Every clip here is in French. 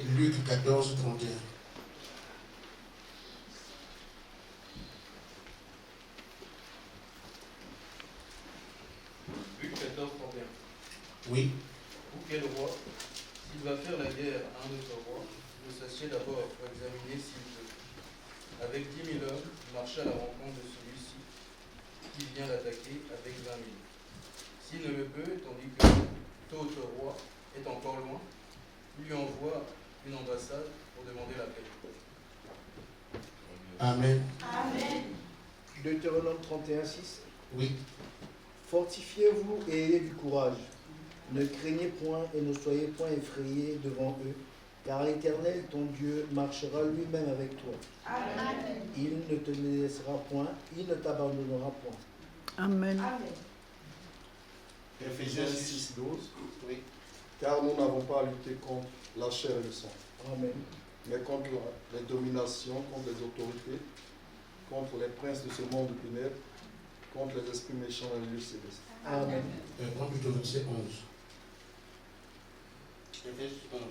Luc 14, 31. Luc 14, 31. Oui. Vous quel roi, s'il va faire la guerre à un autre roi, vous sachiez d'abord pour examiner s'il peut. Avec 10 000 hommes, il marcha à la rencontre de celui-ci qui vient l'attaquer avec 20 000. S'il ne le peut, tandis que l'autre roi est encore loin, il lui envoie une ambassade pour demander la paix. Amen. Amen. Deutéronome 31, 6. Oui. Fortifiez-vous et ayez du courage. Ne craignez point et ne soyez point effrayés devant eux, car l'Éternel, ton Dieu, marchera lui-même avec toi. Amen. Il ne te laissera point, il ne t'abandonnera point. Amen. Amen. Éphésiens 6, 12. Oui. Car nous n'avons pas à lutter contre la chair et le sang, Amen. mais contre les dominations, contre les autorités, contre les princes de ce monde de ténèbres, contre les esprits méchants dans les lieux célestes. Amen. Prends plutôt verset 11. Verset 11.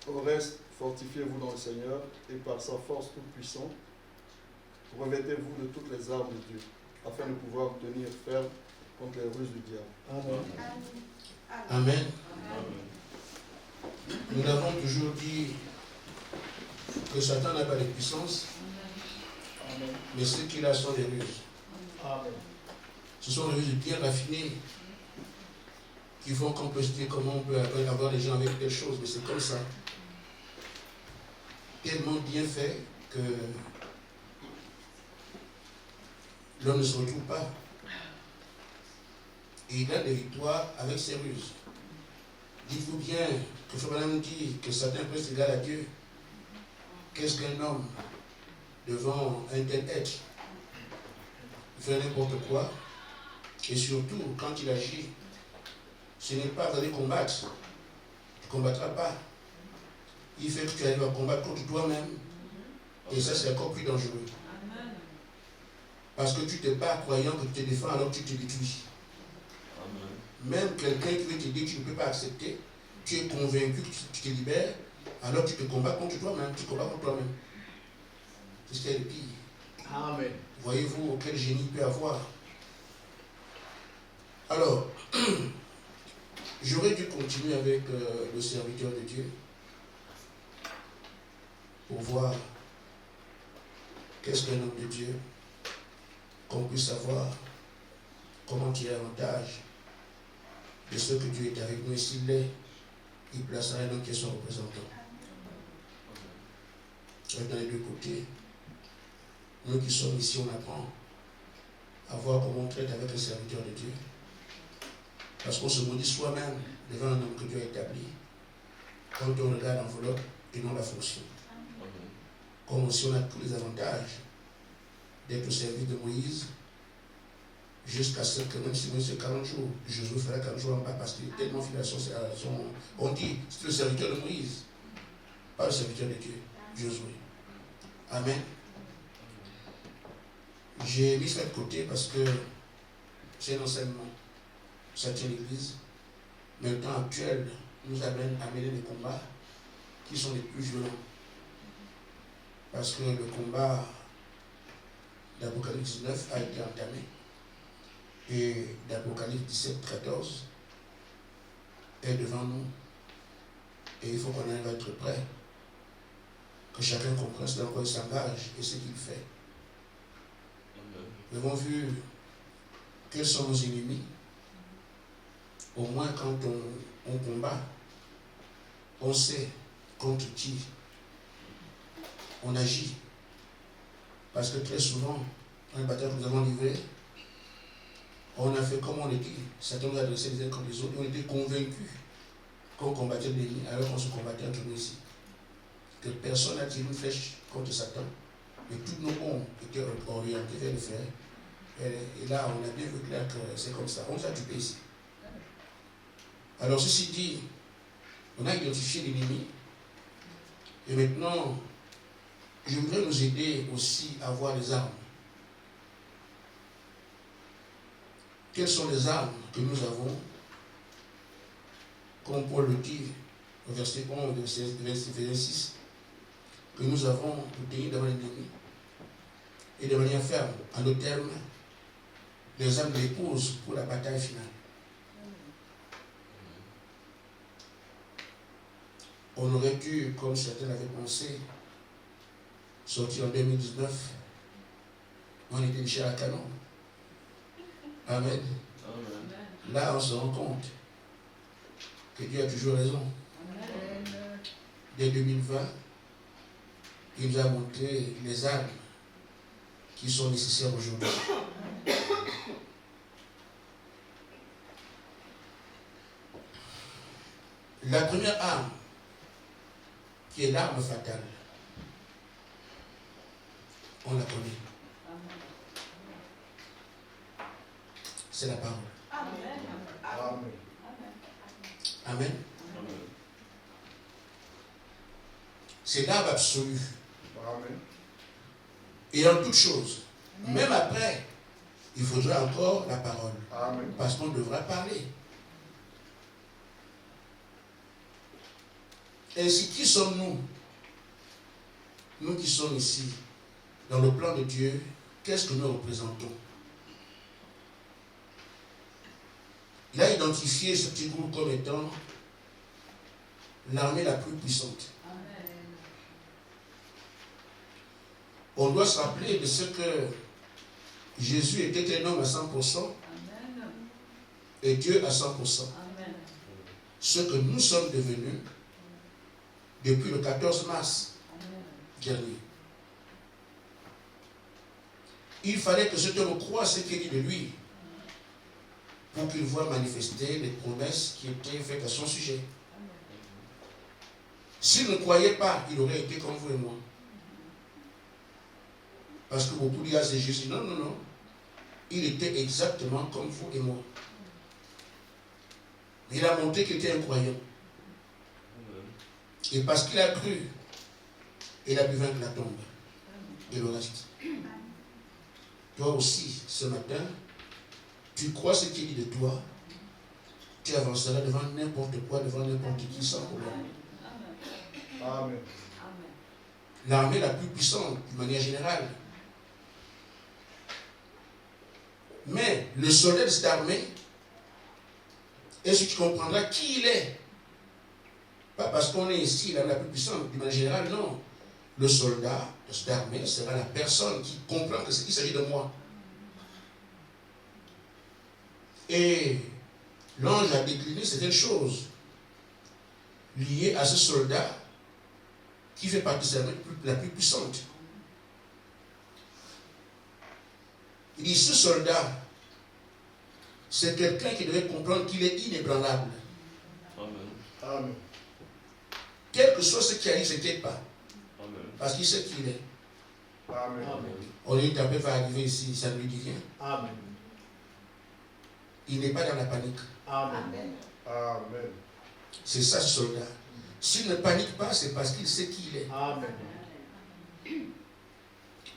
Au reste, fortifiez-vous dans le Seigneur et par sa force toute puissante, revêtez-vous de toutes les armes de Dieu, afin de pouvoir tenir ferme contre les ruses du diable. Amen. Amen. Nous avons toujours dit que Satan n'a pas de puissance, Amen. mais ce qu'il a sont des ruses. Amen. Ce sont des ruses bien raffinées qui font qu'on peut se dire comment on peut avoir des gens avec des choses, mais c'est comme ça. Tellement bien fait que l'homme ne se retrouve pas. Et il a des victoires avec ses ruses. Dites-vous bien que Frère nous dit que Satan peut se égal à Dieu. Qu'est-ce qu'un homme devant un tel être? Il fait n'importe quoi. Et surtout, quand il agit, ce n'est pas d'aller combattre. Tu ne combattras pas. Il fait que tu arrives à combattre contre toi-même. Et ça, c'est encore plus dangereux. Parce que tu te bats croyant que tu te défends alors que tu te détruis. Même quelqu'un qui veut te dire que tu ne peux pas accepter, tu es convaincu que tu te libères, alors tu te combats contre toi-même, tu te combats contre toi-même. C'est ce qui est le pire. Amen. Voyez-vous quel génie il peut avoir. Alors, j'aurais dû continuer avec le serviteur de Dieu pour voir qu'est-ce qu'un homme de Dieu, qu'on puisse savoir comment tirer avantage de ce que Dieu est avec nous. Et s'il l'est, il placera un homme qui est son représentant. Dans les deux côtés, nous qui sommes ici, on apprend à voir comment on traite avec le serviteur de Dieu. Parce qu'on se maudit soi-même devant un homme que Dieu a établi quand on regarde l'enveloppe et non la fonction. Comme aussi on a tous les avantages d'être au service de Moïse jusqu'à ce que même si Moïse fait 40 jours, Josué fera 40 jours en bas parce qu'il est tellement fidèle à son... On dit, c'est le serviteur de Moïse, pas le serviteur de Dieu, Josué. Amen. J'ai mis ça de côté parce que c'est un enseignement. Ça tient l'Église. Mais le temps actuel nous amène à mener des combats qui sont les plus violents. Parce que le combat d'Apocalypse 19 a été entamé. Et d'Apocalypse 17, 14 est devant nous. Et il faut qu'on arrive à être prêt. Que chacun comprenne ce dans quoi il s'engage et ce qu'il fait. Nous avons vu quels sont nos ennemis. Au moins quand on combat, on sait contre qui on agit. Parce que très souvent, dans les batailles que nous avons livrées, on a fait comme on le dit. Certains nous adressaient les uns contre les autres. Et on était convaincus qu'on combattait l'ennemi alors qu'on se combattait entre nous ici. Que personne n'a tiré une flèche contre Satan. Mais tous nos bons étaient orientés vers le fer. Et là, on a bien vu clair que c'est comme ça. On s'est occupé ici. Alors, ceci dit, on a identifié l'ennemi. Et maintenant, je voudrais nous aider aussi à avoir les armes. Quelles sont les armes que nous avons comme Paul le dit, au verset 11, verset 26, que nous avons pour tenir devant l'ennemi et de manière ferme, à nos termes, les âmes l'épousent pour la bataille finale. On aurait dû, comme certains l'avaient pensé, sortir en 2019. On était déjà à canon. Amen. Là, on se rend compte que Dieu a toujours raison. Dès 2020, il nous a montré les armes qui sont nécessaires aujourd'hui. La première arme, qui est l'arme fatale, on la connaît. C'est la parole. Amen. Amen. C'est l'arme absolue. Amen. Et en toute chose, même après, il faudra encore la parole. Amen. Parce qu'on devra parler. Ainsi, qui sommes-nous? Nous qui sommes ici, dans le plan de Dieu, qu'est-ce que nous représentons? Il a identifié ce petit groupe comme étant l'armée la plus puissante. On doit se rappeler de ce que Jésus était un homme à 100% et Dieu à 100%. Ce que nous sommes devenus depuis le 14 mars dernier. Il fallait que cet homme croie ce qu'il dit de lui pour qu'il voie manifester les promesses qui étaient faites à son sujet. S'il ne croyait pas, il aurait été comme vous et moi. Parce que beaucoup disent, ah, c'est Jésus. Non, non, non. Il était exactement comme vous et moi. Il a montré qu'il était un croyant. Et parce qu'il a cru, il a pu vaincre la tombe. Et le reste. Toi aussi, ce matin, tu crois ce qu'il dit de toi, tu avanceras devant n'importe quoi, devant n'importe qui, sans problème. Amen. L'armée la plus puissante, de manière générale. Mais le soldat de cette armée, est-ce que tu comprendras qui il est? Pas parce qu'on est ici, l'armée la plus puissante, de manière générale, non. Le soldat de cette armée sera la personne qui comprend qu'il s'agit de moi. Et l'ange a décliné certaines choses liées à ce soldat qui fait partie de l'armée la plus puissante. Il dit, ce soldat, c'est quelqu'un qui devait comprendre qu'il est inébranlable. Amen. Quel que soit ce qui arrive, il ne s'inquiète pas. Amen. Parce qu'il sait qui il est. Amen. On lui dit, ta tempête va arriver ici, ça ne lui dit rien. Amen. Il n'est pas dans la panique. Amen. Amen. C'est ça, ce soldat. S'il ne panique pas, c'est parce qu'il sait qui il est. Amen.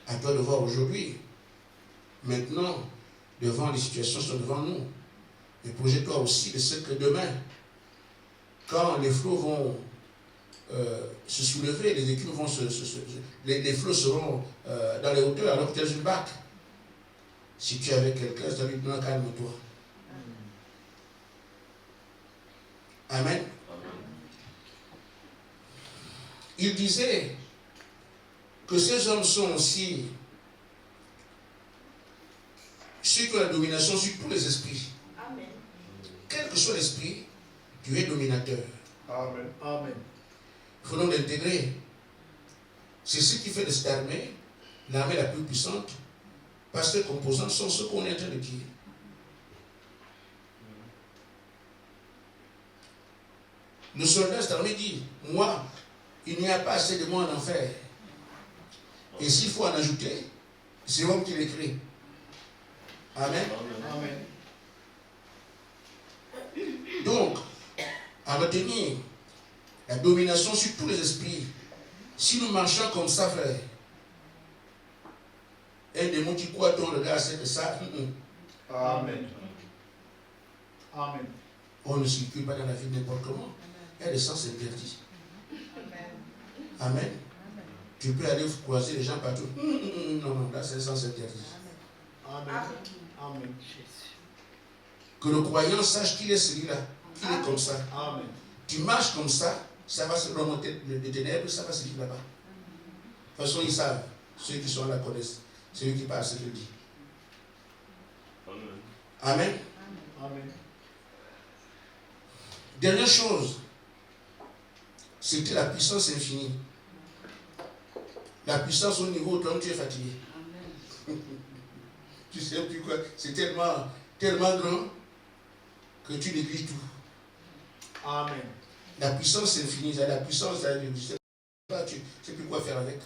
À toi de voir aujourd'hui. Maintenant, devant les situations sont devant nous. Et projette-toi aussi de ce que demain, quand les flots vont se soulever, les écumes vont les flots seront dans les hauteurs alors que tu es une barque. Si tu es avec quelqu'un, ça lui dit non, calme-toi. Amen. Il disait que ces hommes sont aussi ceux qui ont la domination sur tous les esprits. Amen. Quel que soit l'esprit, tu es dominateur. Amen. Amen. Il faut donc l'intégrer. C'est ce qui fait de cette armée l'armée la plus puissante, parce que les composantes sont ce qu'on est en train de dire. Le soldat de cette armée dit, moi, il n'y a pas assez de moi en enfer. Et s'il faut en ajouter, c'est moi qui l'écris. Amen. Amen. Donc, à retenir la domination sur tous les esprits. Si nous marchons comme ça, frère, un démon qui croit ton regard, c'est que ça. Amen. Amen. On ne circule pas dans la vie n'importe comment. Il y a des sens interdits. Amen. Tu peux aller croiser les gens partout. Non, non, là c'est un sens interdit. Amen. Amen. Que le croyant sache qu'il est celui-là, qu'il est comme ça. Amen. Tu marches comme ça, ça va se remonter des ténèbres, ça va se vivre là-bas. De toute façon, ils savent. Ceux qui sont là connaissent. C'est eux qui parlent ce qu'il dit. Amen. Amen. Dernière chose, c'était la puissance infinie. La puissance au niveau où toi tu es fatigué. Tu sais plus quoi. C'est tellement grand que tu négliges tout. Amen. La puissance infinie, la puissance, tu ne sais plus quoi faire avec.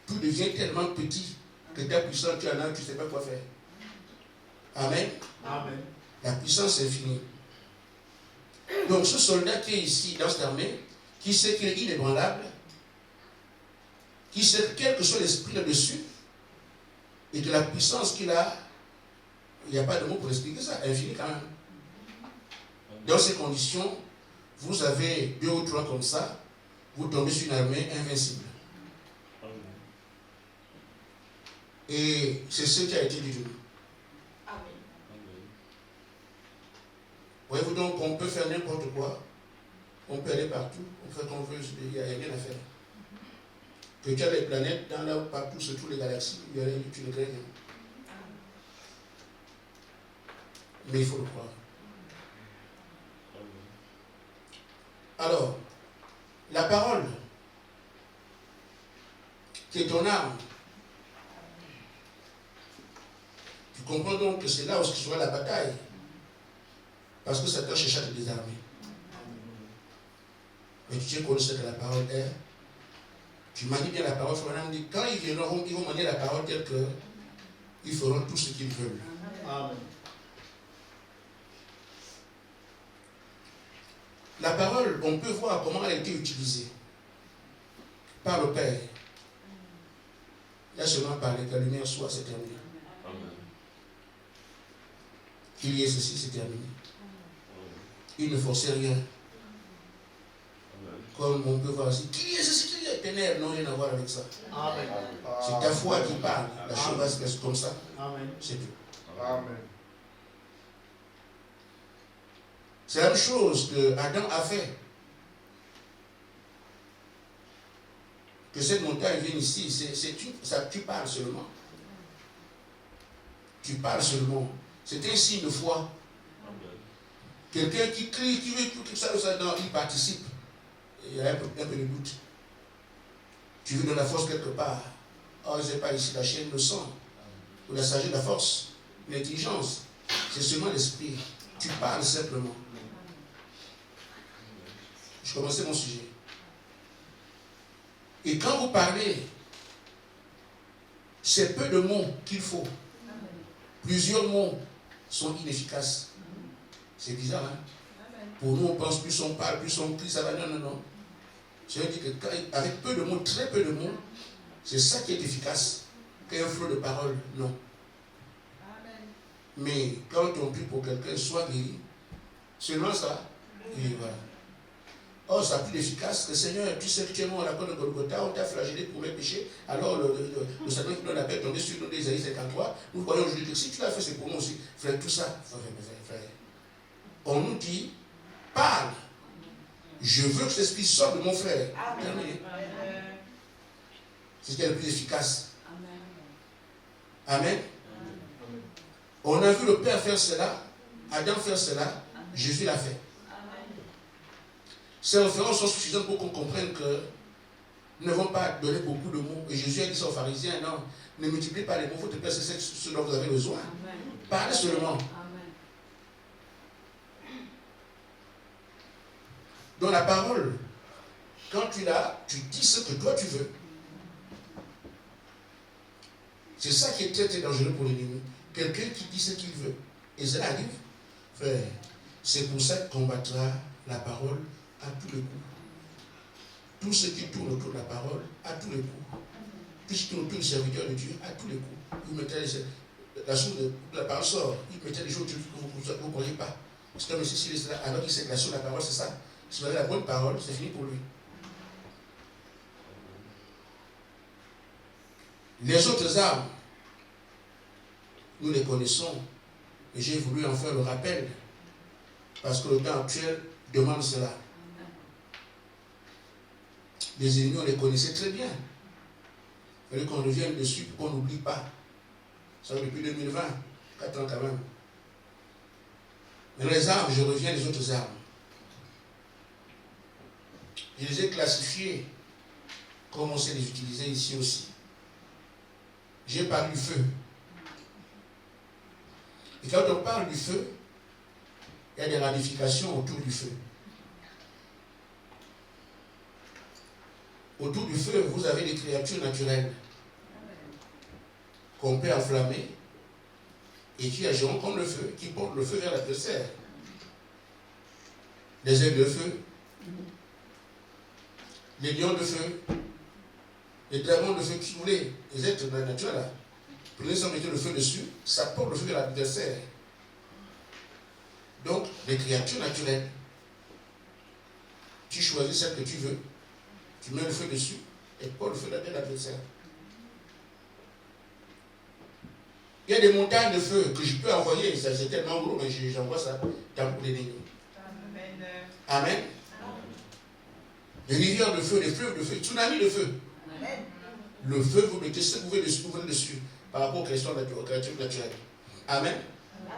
Tout devient tellement petit que ta puissance, tu en as, tu ne sais pas quoi faire. Amen. Amen. La puissance infinie. Donc ce soldat qui est ici dans cette armée, qui sait qu'il est inébranlable, qui sait que quel que soit l'esprit là-dessus, et que la puissance qu'il a, il n'y a pas de mot pour expliquer ça, infini quand même. Dans ces conditions, vous avez 2 ou 3 comme ça, vous tombez sur une armée invincible. Et c'est ce qui a été dit de nous. Voyez-vous donc, on peut faire n'importe quoi, on peut aller partout, on fait qu'on veut, il n'y a rien à faire. Que tu as des planètes dans là, partout, sur toutes les galaxies, il y a rien, tu ne crées rien. Mais il faut le croire. Alors, la parole, qui est ton arme, tu comprends donc que c'est là où sera la bataille. Parce que Satan cherche à te désarmer. Mais tu sais qu'on sait que la parole est. Tu manies bien la parole, Frère dit, quand ils viendront, ils vont manier la parole telle qu'ils feront tout ce qu'ils veulent. Amen. La parole, on peut voir comment elle a été utilisée par le Père. Il a seulement parlé que la lumière soit, c'est terminé. Qu'il y ait ceci, c'est terminé. Il ne forçait rien. Comme on peut voir ici, qu'il y ait ceci, qu'il y ait ténèbres, non, rien à voir avec ça. Amen. C'est ta foi qui parle. La chose va se passer comme ça. Amen. C'est tout. Amen. C'est la même chose que Adam a fait. Que cette montagne vienne ici, tu parles seulement. Tu parles seulement. C'est un signe de foi. Quelqu'un qui crie, qui veut que ça, non, il participe. Il y a un peu de doute. Tu veux de la force quelque part. Oh, je ne sais pas ici, la chaîne, le sang, ou la sagesse, la force, l'intelligence. C'est seulement l'esprit. Tu parles simplement. Je commençais mon sujet. Et quand vous parlez, c'est peu de mots qu'il faut. Plusieurs mots sont inefficaces. C'est bizarre, hein? Pour nous, on pense plus on parle, plus on crie, ça va. Non, non, non. Je veux dire que avec peu de mots, très peu de mots, c'est ça qui est efficace. Qu'un flot de paroles, non. Mais quand on prie pour quelqu'un soit guéri, seulement ça, et voilà. Oh, ça plus efficace que Seigneur, tu sais que tu es mort à la croix de Golgotha, on t'a flagellé pour mes péchés. Alors le Satan qui donne la paix tombé sur nous d'Ésaïe 53. Nous croyons aujourd'hui que si tu l'as fait, c'est pour nous aussi. Frère, tout ça, frère. On nous dit, parle. Je veux que cet esprit sorte de mon frère. Terminé. C'est ce qui est le plus efficace. Amen. On a vu le Père faire cela, Adam faire cela, Jésus l'a fait. Ces références sont suffisantes pour qu'on comprenne que nous n'avons pas donné beaucoup de mots. Et Jésus a dit ça aux pharisiens, non, ne multipliez pas les mots, votre Père, c'est ce dont vous avez besoin. Parlez seulement. Dans la parole, quand tu l'as, tu dis ce que toi tu veux. C'est ça qui est très, très dangereux pour l'ennemi. Quelqu'un qui dit ce qu'il veut. Et cela arrive. Frère, c'est pour ça qu'on combattra la parole à tous les coups. Tout ce qui tourne autour de la parole, à tous les coups. Tout ce qui tourne autour du serviteur de Dieu, à tous les coups. Vous mettez la chose de la parole sort. Il mettait des choses que vous ne croyez pas. Parce que comme ici, alors qu'il s'est sur la parole, c'est ça. Si vous avez la bonne parole, c'est fini pour lui. Les autres armes, nous les connaissons. Et j'ai voulu en faire le rappel. Parce que le temps actuel demande cela. Les ennemis, on les connaissait très bien. Il fallait qu'on revienne dessus pour qu'on n'oublie pas. Ça va depuis 2020, 4 ans quand même. Mais les armes, je reviens les autres armes. Je les ai classifiées comme on sait les utiliser ici aussi. J'ai parlé du feu. Et quand on parle du feu, il y a des ramifications autour du feu. Autour du feu, vous avez des créatures naturelles qu'on peut enflammer et qui agiront comme le feu, qui portent le feu vers l'adversaire. Les ailes de feu, les lions de feu, les dragons de feu, qui voulaient, les êtres de la nature là. Prenez ça, mettez le feu dessus, ça porte le feu vers l'adversaire. Donc, les créatures naturelles, tu choisis celle que tu veux, tu mets le feu dessus et porte le feu vers l'adversaire. Il y a des montagnes de feu que je peux envoyer, ça c'est tellement gros, mais j'envoie ça dans pour les ennemis. Amen. Amen. Les rivières de feu, les fleuves de feu, les tsunamis de feu. Amen. Le feu, vous mettez ce que vous voulez dessus par rapport aux créatures naturelles. Amen. Amen.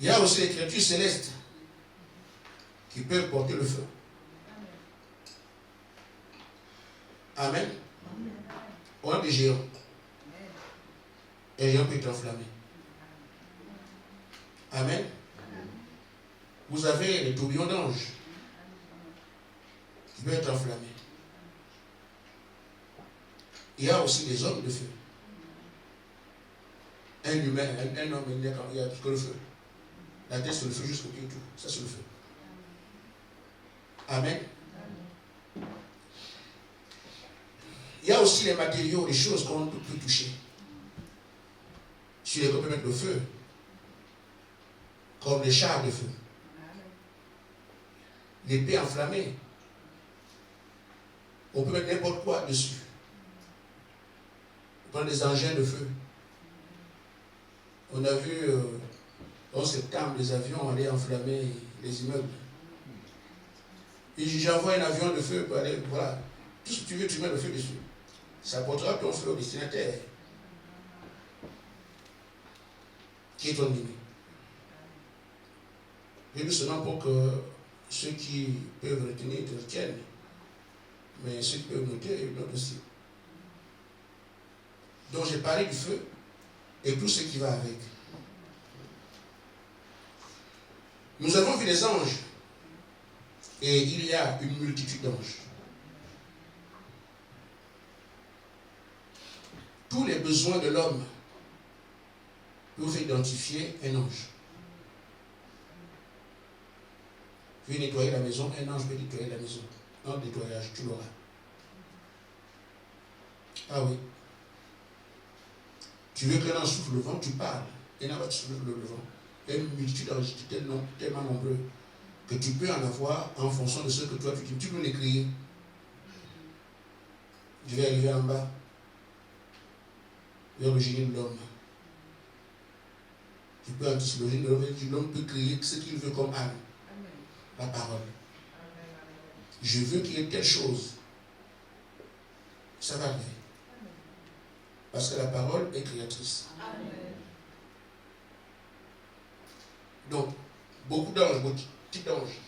Il y a aussi les créatures célestes qui peuvent porter le feu. Amen. Amen. On a des géants. Et les géants peuvent être enflammés. Amen. Vous avez les tourbillons d'anges qui peuvent être enflammés. Il y a aussi des hommes de feu. Un humain, un homme, il n'y a que le feu. La tête c'est le feu jusqu'au pied et tout. Ça c'est le feu. Amen. Il y a aussi les matériaux, les choses qu'on peut toucher. Sur lesquels on peut mettre le feu. Comme les chars de feu. L'épée enflammée. On peut mettre n'importe quoi dessus. On prend des engins de feu. On a vu en septembre les avions aller enflammer les immeubles. Et j'envoie un avion de feu pour aller, voilà. Tout ce que tu veux, tu mets le feu dessus. Ça apportera ton feu au destinataire. Qui est ton ennemi. J'ai vu seulement pour que ceux qui peuvent retenir te retiennent. Mais ceux qui peuvent noter, ils notent aussi. Donc j'ai parlé du feu et tout ce qui va avec. Nous avons vu les anges et il y a une multitude d'anges. Tous les besoins de l'homme peuvent identifier un ange. Tu veux nettoyer la maison, un ange peut nettoyer la maison. Dans le nettoyage, tu l'auras. Ah oui. Tu veux qu'un ange souffle le vent, tu parles. Et là, tu souffles le vent. Il y a une multitude d'anges tellement nombreux que tu peux en avoir en fonction de ce que toi tu dis. Tu peux les crier. Je vais arriver en bas vers le génie de l'homme. Tu peux anticiper le génie de l'homme. L'homme peut crier ce qu'il veut comme âme. La parole. Je veux qu'il y ait telle chose. Ça va arriver. Parce que la parole est créatrice. Amen. Donc, beaucoup d'anges, beaucoup de types d'anges.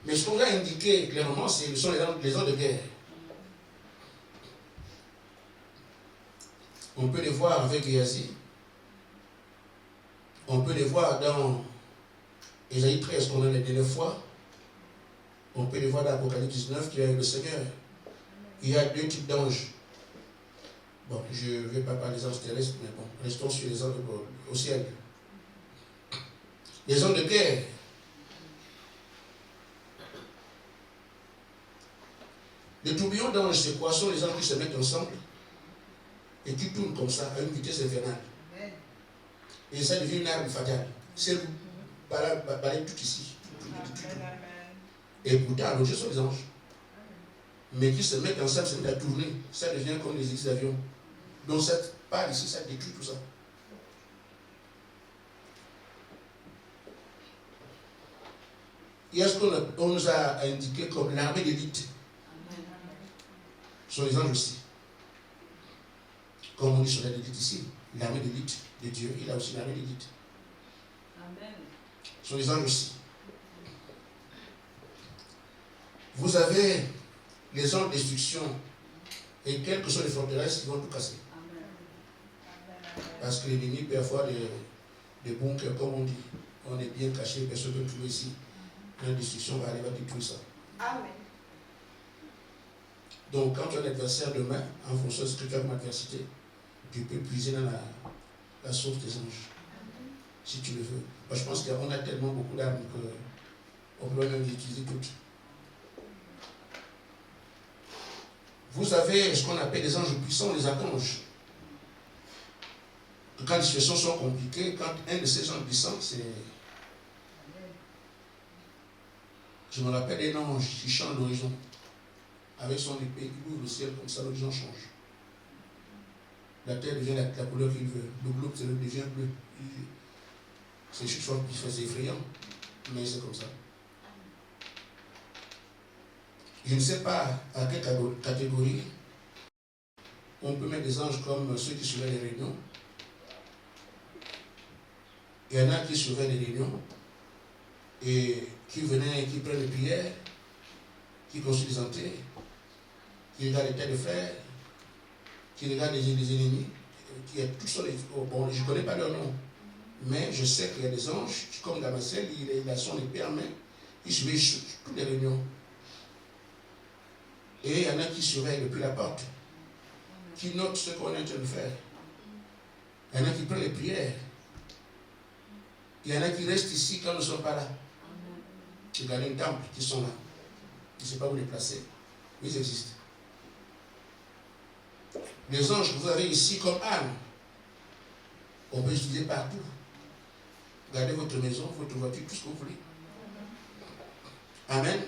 Mais ce qu'on a indiqué clairement, ce sont les anges de guerre. On peut les voir avec Géasi. On peut les voir dans Ésaïe 13, qu'on a les 9 fois. On peut les voir dans Apocalypse 19, qui est avec le Seigneur. Il y a 2 types d'anges. Bon, je ne vais pas parler des anges terrestres, mais bon, restons sur les anges au ciel. Les anges de guerre. Les tourbillons d'anges, c'est quoi? Ce sont les anges qui se mettent ensemble et qui tournent comme ça, à une vitesse infernale. Et ça devient une arme fatale. C'est balaye tout ici. Et pourtant, alors, ce sont les anges. Mais qui se mettent ensemble, se mettent à tourner. Ça devient comme les hélices d'avion. Donc cette part ici, ça détruit tout ça. Il y a ce qu'on nous a indiqué comme l'armée d'élite. Ce sont les anges aussi. Comme on dit sur l'élite ici, l'armée d'élite de Dieu, il a aussi l'armée d'élite. Ce sont les anges aussi. Vous avez les anges de destruction et quelles que soient les forteresses qui vont tout casser. Parce que l'ennemi peut avoir des bunkers, comme on dit. On est bien caché, personne ne peut trouver ici. La destruction va aller, va détruire ça. Amen. Donc, quand tu as un adversaire demain, en fonction de ce que tu as comme adversité, tu peux puiser dans la source des anges. Si tu le veux. Moi, je pense qu'on a tellement beaucoup d'armes qu'on peut même les utiliser toutes. Vous avez ce qu'on appelle les anges puissants, les archanges. Quand les situations sont compliquées, quand un de ces anges puissants, c'est... Je me rappelle d'un ange qui change l'horizon. Avec son épée, il ouvre le ciel comme ça, l'horizon change. La terre devient la couleur qu'il veut. Le globe devient bleu. C'est juste qui fait effrayant, mais c'est comme ça. Je ne sais pas à quelle catégorie on peut mettre des anges comme ceux qui surveillent les réunions. Il y en a qui surveillent les réunions et qui venaient, qui prennent les prières, qui construisent des entrées, qui regardent les têtes de frères, qui regardent les ennemis, qui a tout ça. Bon, je ne connais pas leur nom, mais je sais qu'il y a des anges, comme Damascène, il a son épée en main, il surveille toutes les réunions. Et il y en a qui surveillent depuis la porte, qui notent ce qu'on est en train de faire. Il y en a qui prennent les prières. Il y en a qui restent ici quand nous ne sommes pas là. J'ai gardé un temple qui sont là. Je ne sais pas où les placer. Mais ils existent. Les anges que vous avez ici comme âme, on peut les utiliser partout. Gardez votre maison, votre voiture, tout ce que vous voulez. Amen.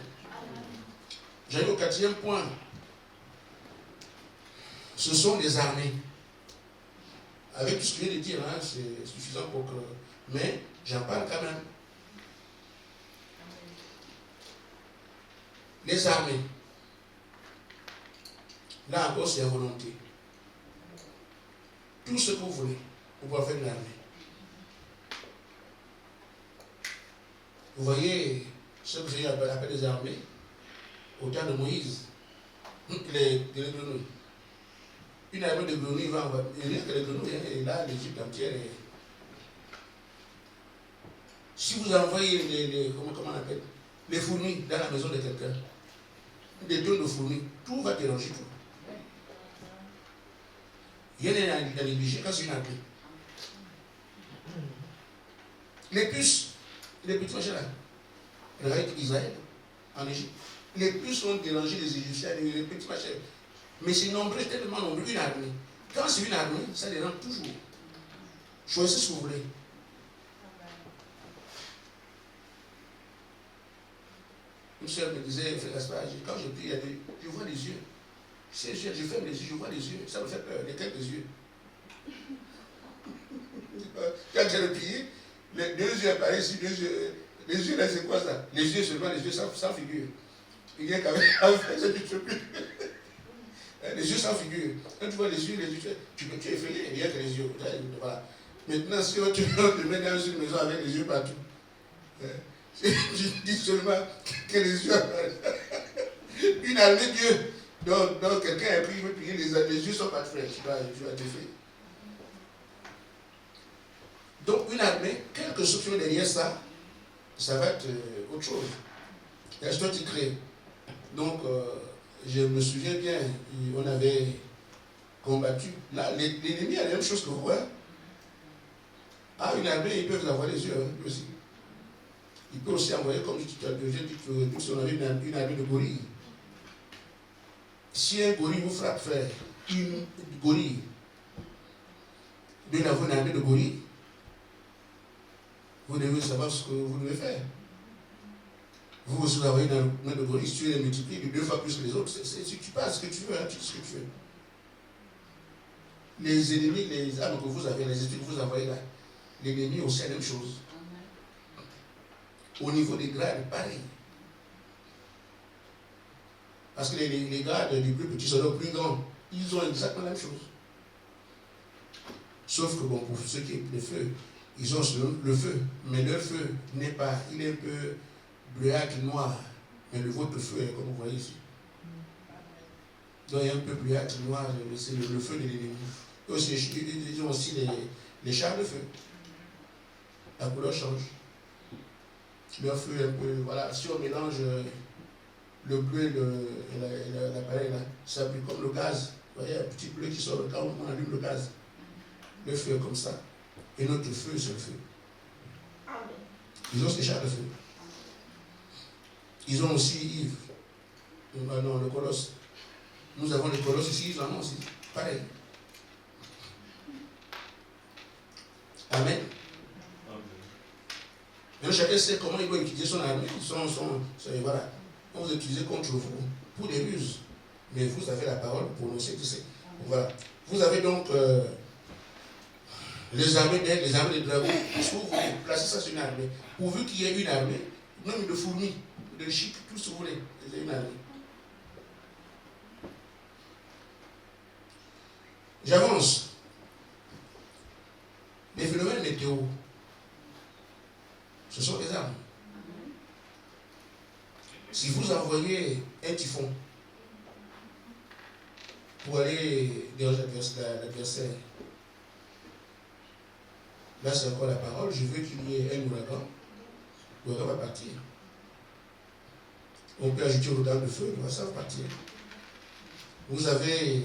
J'arrive au 4e point. Ce sont les armées. Avec tout ce que je viens de dire, hein, c'est suffisant pour que... Mais j'en parle quand même. Les armées. Là encore, c'est la volonté. Tout ce que vous voulez, vous pouvez faire une armée. Vous voyez ce que j'ai appelé des armées au temps de Moïse. Les grenouilles. Une armée de grenouilles va envoyer. Il n'y a que les grenouilles, et là, l'Égypte entière est... Si vous envoyez comment on appelle, les fourmis dans la maison de quelqu'un, des tonnes de fourmis, tout va déranger tout. Il y en a à négliger quand c'est une armée. Les puces, les petits machins là, regardez Israël, en Égypte, les puces ont dérangé les Égyptiens, les petits machins. Mais c'est nombreux, tellement nombreux, une armée. Quand c'est une armée, ça dérange toujours. Choisissez ce que vous voulez. Une soeur me disait, frère Gaspard, quand je prie, je vois les yeux. Je ferme les yeux, je vois les yeux. Ça me fait peur, les quelques yeux. Quand j'ai prié, les deux yeux apparaissent ici, les yeux là, c'est quoi ça? Les yeux seulement, les yeux sans figure. Il y a quand même, ça ne peut plus. Les yeux sans figure. Quand tu vois les yeux, tu es effrayé, il n'y a que les yeux. Voilà. Maintenant, si tu te mets dans une maison avec les yeux partout, je dis seulement que les yeux une armée Dieu. Donc quelqu'un a pris, il veut prier, les yeux sont pas frères. Tu vas te faire. Donc une armée, quelque chose qui est derrière ça, ça va être autre chose. Et je dois t'y créer. Donc je me souviens bien, on avait combattu. Là, l'ennemi a la même chose que vous. Hein? Ah, une armée, ils peuvent avoir les yeux hein, aussi. Il peut aussi envoyer, comme je dit, on avait une armée de gorilles. Si un gorille vous frappe, frère, une gorille, de n'avoir une armée de gorilles, vous vous devez savoir ce que vous devez faire. Vous aussi, vous avez dans le grenouille, si tu les multiplies de 2 fois plus que les autres, tu passes ce que tu veux, hein, tu sais ce que tu veux. Les ennemis, les armes que vous avez, les esprits que vous envoyez là, l'ennemi aussi la même chose. Au niveau des grades, pareil. Parce que les grades du plus petit sont les plus grands. Ils ont exactement la même chose. Sauf que bon, pour ceux qui ont le feu, ils ont le feu. Mais leur feu n'est pas, il est un peu bleuâtre, noir. Mais le vôtre feu est comme vous voyez ici. Donc il y a un peu bleuâtre, noir, c'est le feu de l'ennemi. Ils ont aussi les chars de feu. La couleur change. Leur feu est un peu, voilà, si on mélange le bleu et l'appareil là, ça brille comme le gaz. Vous voyez, un petit bleu qui sort quand on allume le gaz. Le feu est comme ça. Et notre feu, c'est le feu. Ils ont ces chars de feu. Ils ont aussi Yves. Non, le colosse. Nous avons les colosses ici, ils en ont aussi. Pareil. Amen. Mais chacun sait comment il doit utiliser son armée. Voilà. On vous utilise contre vous pour des ruses. Mais vous avez la parole pour nous. Voilà. Vous avez donc les armées d'aide, les armées de dragons. Vous placez ça sur une armée. Pourvu qu'il y ait une armée, même de fourmis, de chic, tout ce que vous voulez, vous avez une armée. J'avance. Les phénomènes météo, ce sont des armes. Si vous envoyez un typhon pour aller déranger l'adversaire, là c'est encore la parole, je veux qu'il y ait un ouragan, l'ouragan va partir. On peut ajouter l'ouragan de feu, ça va partir. Vous avez,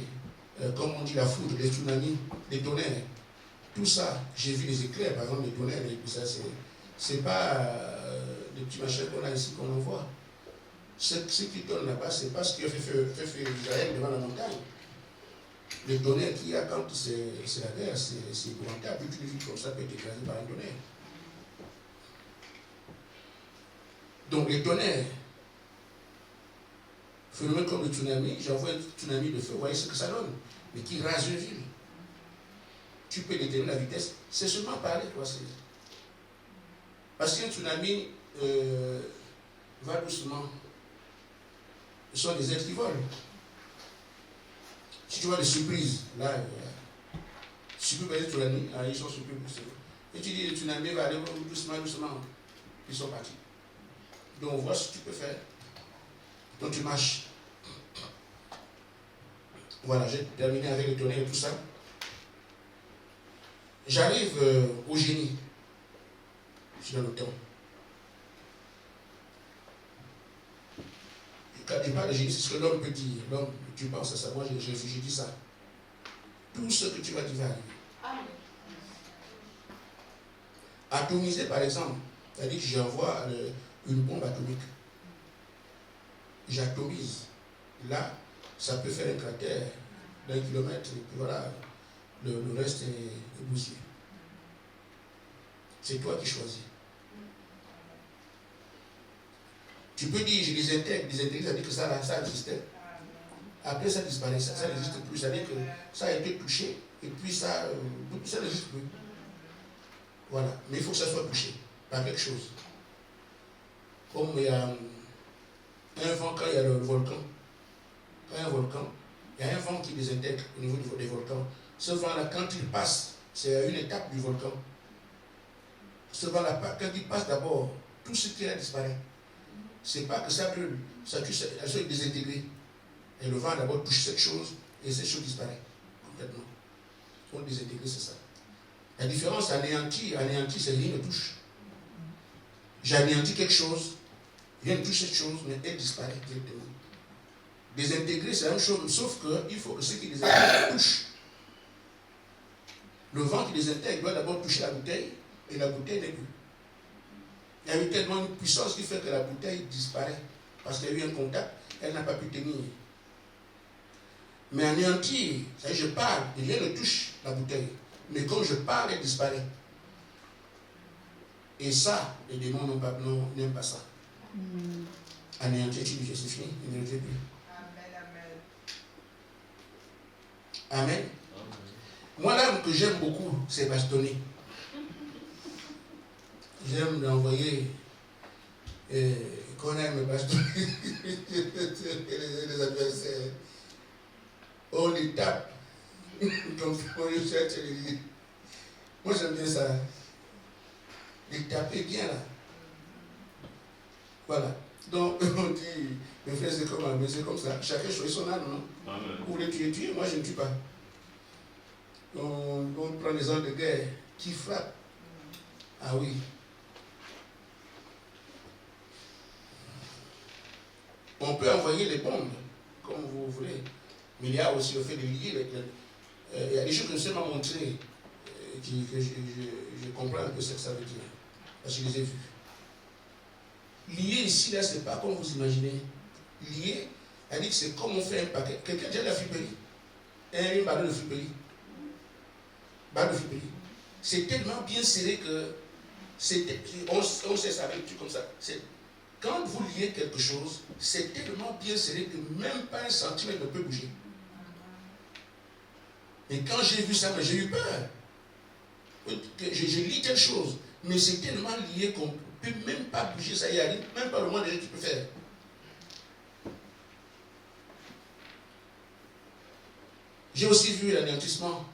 comme on dit, la foudre, les tsunamis, les tonnerres. Tout ça, j'ai vu les éclairs, par exemple les tonnerres, et tout ça, c'est pas des petits machins qu'on a ici qu'on envoie. Ce qui donne là-bas, c'est pas ce qui a fait feu Israël devant la montagne. Les tonnerres qu'il y a quand c'est la guerre, c'est épouvantable. Une ville comme ça peut être écrasée par un tonnerre. Donc les tonnerres, phénomène comme le tsunami, j'envoie un tsunami de feu, vous voyez ce que ça donne, mais qui rase une ville. Tu peux déterminer la vitesse, c'est seulement parler, quoi. Parce qu'un tsunami va doucement. Ce sont des êtres qui volent. Si tu vois des surprises, là, si tu peux passer tsunami, ils sont surpris. Et tu dis le tsunami va aller doucement, doucement. Ils sont partis. Donc vois ce que tu peux faire. Donc tu marches. Voilà, j'ai terminé avec le tonnerre et tout ça. J'arrive au génie. Je suis dans le temps. Quand il parle de génie, c'est ce que l'homme peut dire. L'homme, tu penses à ça. Moi, j'ai dit ça. Tout ce que tu vas dire va arriver. Atomiser, par exemple, c'est-à-dire que j'envoie une bombe atomique. J'atomise. Là, ça peut faire un cratère d'1 kilomètre, et puis voilà, le reste est bousillé. C'est toi qui choisis. Tu peux dire, je désintègre, ça veut dire que ça existait. Après, ça disparaît, ça n'existe plus. Ça veut dire que ça a été touché, et puis ça n'existe plus. Voilà. Mais il faut que ça soit touché par quelque chose. Comme il y a un vent quand il y a le volcan. Quand il y a un volcan, il y a un vent qui désintègre au niveau des volcans. Ce vent-là, quand il passe, c'est à une étape du volcan. Ce vent-là, quand il passe d'abord, tout ce qui est là disparaît. C'est pas que ça brûle, elle se désintègre. Et le vent d'abord touche cette chose et cette chose disparaît complètement. On désintègre, c'est ça. La différence anéanti, c'est rien ne touche. J'anéantis quelque chose, rien ne touche cette chose, mais elle disparaît directement. Désintégrer, c'est la même chose, sauf qu'il faut que ce qui désintègre touche. Le vent qui désintègre doit d'abord toucher la bouteille, et la bouteille n'est plus. Il y a eu tellement une puissance qui fait que la bouteille disparaît. Parce qu'il y a eu un contact, elle n'a pas pu tenir. Mais anéantir, c'est-à-dire je parle, et rien ne touche la bouteille. Mais comme je parle, elle disparaît. Et ça, les démons n'aiment pas ça. Anéantir, tu dis que c'est fini, il ne le fait plus. Amen. Moi, l'âme que j'aime beaucoup, c'est bastonner. J'aime l'envoyer. Qu'on aime bastonner les adversaires. On les tape. Comme on les cherche les lits. Moi, j'aime bien ça. Les taper bien là. Voilà. Donc, on dit, mes frères, c'est comme ça. Chacun choisit son âme, non? Amen. Vous voulez tuer, moi je ne tue pas. On prend les hommes de guerre qui frappent. Ah oui. On peut envoyer les bombes, comme vous voulez. Mais il y a aussi le fait de lier. Il y a des choses que je sais m'a montré, que je comprends un peu ce que ça veut dire. Parce que je les ai vus. Lier ici, là, c'est pas comme vous imaginez. Lier, elle dit que c'est comme on fait un paquet. Quelqu'un dit la friperie. Un ballon de friperie. Ballon de friperie. C'est tellement bien serré que on sait ça avec tout comme ça. Quand vous liez quelque chose, c'est tellement bien serré que même pas un centimètre ne peut bouger. Et quand j'ai vu ça, j'ai eu peur. Je lis telle chose, mais c'est tellement lié qu'on ne peut même pas bouger, ça y arrive, même pas le moins de gens qui peut faire. J'ai aussi vu l'anéantissement.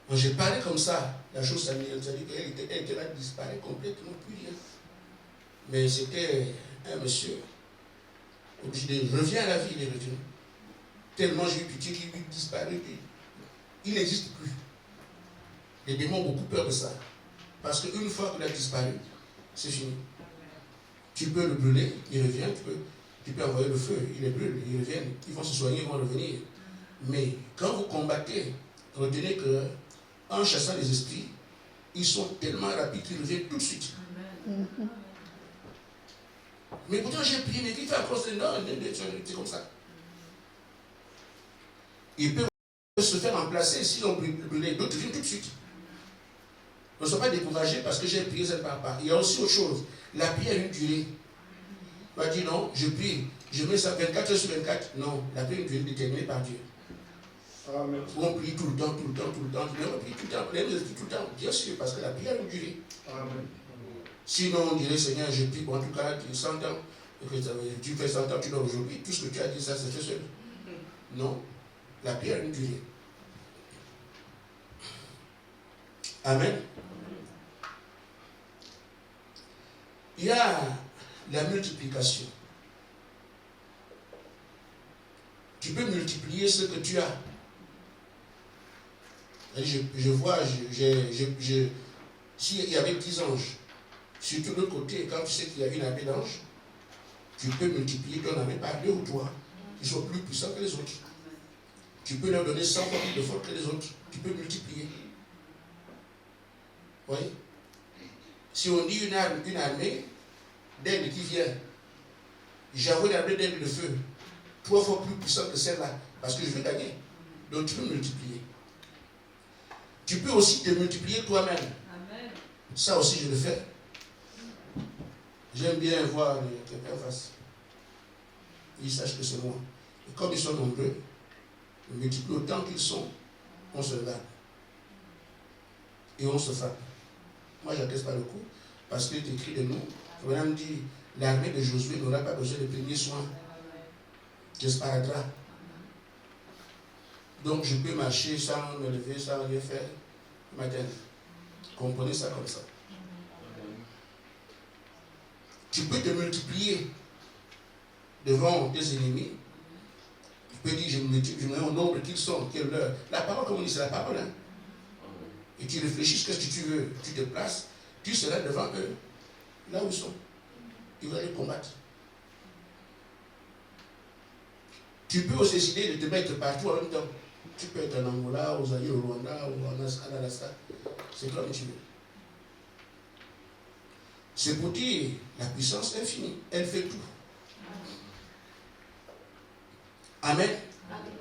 Quand j'ai parlé comme ça, la chose s'anéantit, elle était là, disparaît complètement, plus rien. Mais c'était un monsieur, obligé de revenir à la vie, il est revenu. Tellement j'ai eu pitié qu'il lui disparu, il n'existe plus. Les démons ont beaucoup peur de ça. Parce qu'une fois qu'il a disparu, c'est fini. Tu peux le brûler, il revient, tu peux envoyer le feu, il les brûle, ils reviennent, ils vont se soigner, ils vont revenir. Mais quand vous combattez, retenez que en chassant les esprits, ils sont tellement rapides qu'ils reviennent tout de suite. Mais pourtant j'ai prié, mais qui fait encore ça? Non, c'est comme ça. Ils peuvent se faire remplacer s'ils ont brûlé, d'autres viennent tout de suite. Ne sois pas découragé parce que j'ai prié, ça ne part pas. Il y a aussi autre chose. La prière a une durée. On va dire non, je prie, je mets ça 24 heures sur 24. Non, la prière a une durée déterminée par Dieu. Amen. On prie tout le temps. Mais on prie tout le temps. On prie tout le temps, bien sûr, parce que la prière a une durée. Amen. Sinon, on dirait, Seigneur, je prie, en tout cas, tu 100 ans. Tu fais 100 ans, tu dors aujourd'hui. Tout ce que tu as dit, ça, c'est fait seul. Non, la prière a une durée. Amen. Il y a la multiplication. Tu peux multiplier ce que tu as. Je vois, s'il y avait 10 anges, surtout de l'autre côté, quand tu sais qu'il y a une armée d'anges, tu peux multiplier ton armée par 2 ou 3, qui sont plus puissants que les autres. Tu peux leur donner 100 fois plus de force que les autres. Tu peux multiplier. Oui. Si on dit une armée d'aigle qui vient, j'avoue une armée d'aigle de feu, 3 fois plus puissante que celle-là, parce que je veux gagner. Donc tu peux multiplier. Tu peux aussi te multiplier toi-même. Amen. Ça aussi je le fais. J'aime bien voir quelqu'un face. Ils sachent que c'est moi. Et comme ils sont nombreux, on multiplie autant qu'ils sont, on se bat. Et on se frappe. Moi, je n'encaisse pas le coup, parce qu'il est écrit de nous. Abraham dit, l'armée de Josué n'aura pas besoin de premiers soins. Disparaîtra. Donc, je peux marcher sans me lever, sans rien faire. Matin. Comprenez ça comme ça. Tu peux te multiplier devant tes ennemis. Tu peux dire, je me mets au nombre qu'ils sont, quelle heure. La parole, comme on dit, c'est la parole. Hein? Et tu réfléchis ce que tu veux, tu te places, tu seras devant eux, là où ils sont. Ils vont les combattre. Tu peux aussi décider de te mettre partout en même temps. Tu peux être en Angola, aux Zaïre, au Rwanda, ou en Alaska. C'est comme tu veux. C'est pour dire la puissance infinie. Elle fait tout. Amen. Amen.